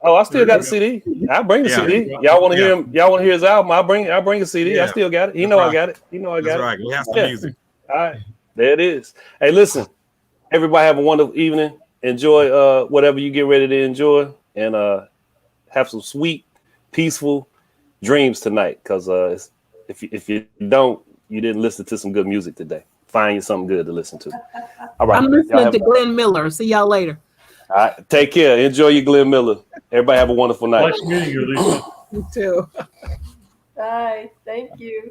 Oh, I still got the CD. I'll bring the CD. Y'all want to hear him? Y'all want to hear his album? I'll bring a CD. Yeah. I still got it. I got it. I got it. Right. We have some music. All right, there it is. Hey, listen, everybody have a wonderful evening. Enjoy whatever you get ready to enjoy, and have some sweet, peaceful dreams tonight. Because if you don't, you didn't listen to some good music today. Find you something good to listen to. All right. I'm listening to Glenn Miller. See y'all later. All right. Take care. Enjoy your Glenn Miller. Everybody have a wonderful night. Nice meeting you, Lisa. You too. Bye. Thank you.